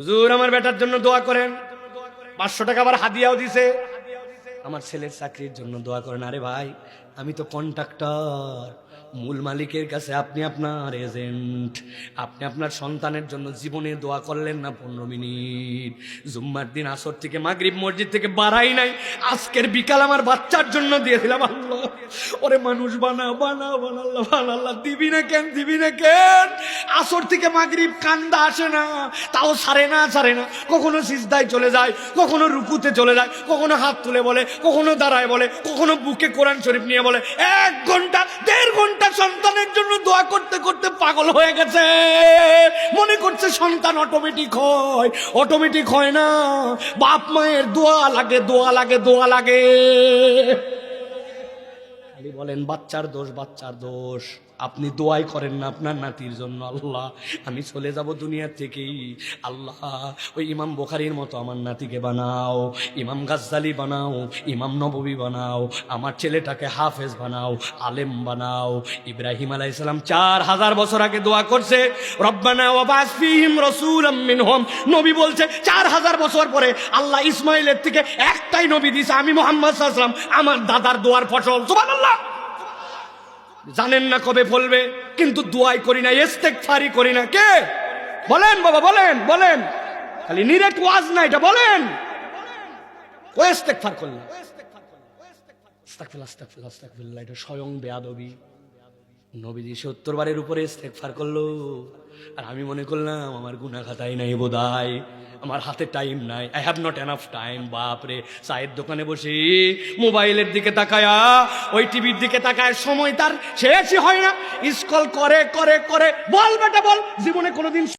হুজুর আমার বেটার জন্য দোয়া করেন, 500 টাকা আবার হাদিয়াও দিছে। আমার ছেলের চাকরির জন্য দোয়া করেন। আরে ভাই, আমি তো কন্ট্রাক্টর, মূল মালিকের কাছে আপনি আপনার এজেন্ট। আপনি আপনার সন্তানের জন্য জীবনে দোয়া করলেন না 15 মিনিট? জুম্মার দিন আসর থেকে মাগরিব মসজিদ থেকে বাড়াই নাই, আজকের বিকাল আমার বাচ্চার জন্য দিয়েছিলাম। আল্লাহ ওরে মানুষ বানা বানা বানা আল্লাহ বানা, আল্লাহ দিবি না কেন, দিবি না কেন? আসর থেকে মাগরিব কান্দা আসে না, তাও ছাড়ে না, কখনো সিজদায় চলে যায়, কখনো রুকুতে চলে যায়, কখনো হাত তুলে বলে, কখনো দাঁড়ায় বলে, কখনো বুকে কোরআন শরীফ নিয়ে বলে। 1 ঘন্টা 1.5 ঘন্টা সন্তানের জন্য দোয়া করতে করতে পাগল হয়ে গেছে। মনে করছে সন্তান অটোমেটিক হয় না। বাপ মায়ের দোয়া লাগে, দোয়া লাগে, দোয়া লাগে। খালি বলেন বাচ্চার দোষ। আপনি দোয়াই করেন না আপনার নাতির জন্য। আল্লাহ আমি চলে যাব দুনিয়া থেকেই, আল্লাহ ওই ইমাম বুখারীর মতো আমার নাতিকে বানাও, ইমাম গাজ্জালি বানাও, ইমাম নববী বানাও, আমার ছেলেটাকে হাফেজ বানাও, আলেম বানাও। ইব্রাহিম আলাইহিস সালাম 4000 বছর আগে দোয়া করছে, রব্বানা ওয়াবাস ফীহিম রাসূলাম মিনহুম। নবী বলছে 4000 বছর পরে আল্লাহ ইসমাইলের থেকে একটাই নবী দিয়েছে, আমি মুহাম্মদ সাল্লাল্লাহু আলাইহি ওয়াসাল্লাম, আমার দাদার দোয়ার ফসল। সুবহানাল্লাহ। জানেন না কবে ফলবে, কিন্তু দোয়াই করি না, ইস্তেগফারি করি না। কে বলেন বাবা, বলেন খালি নিরেট ওয়াজ না, এটা বলেন। ও ইস্তেগফার করলাম, আস্তাগফিরুল্লাহ, এটা স্বয়ং বেয়াদবি। নবীজি 70 বারের উপরে ইস্তেগফার করলো, আর আমি মনে করলাম আমার গুনাহ খাতাই নাই বোধহয়, আমার হাতে টাইম নাই, I have not enough time. বাপরে, চায়ের দোকানে বসে মোবাইলের দিকে তাকায়া, ওই টিভির দিকে তাকায়, সময় তার শেষই হয় না। স্ক্রল করে বল বেটা বল, জীবনে কোনোদিন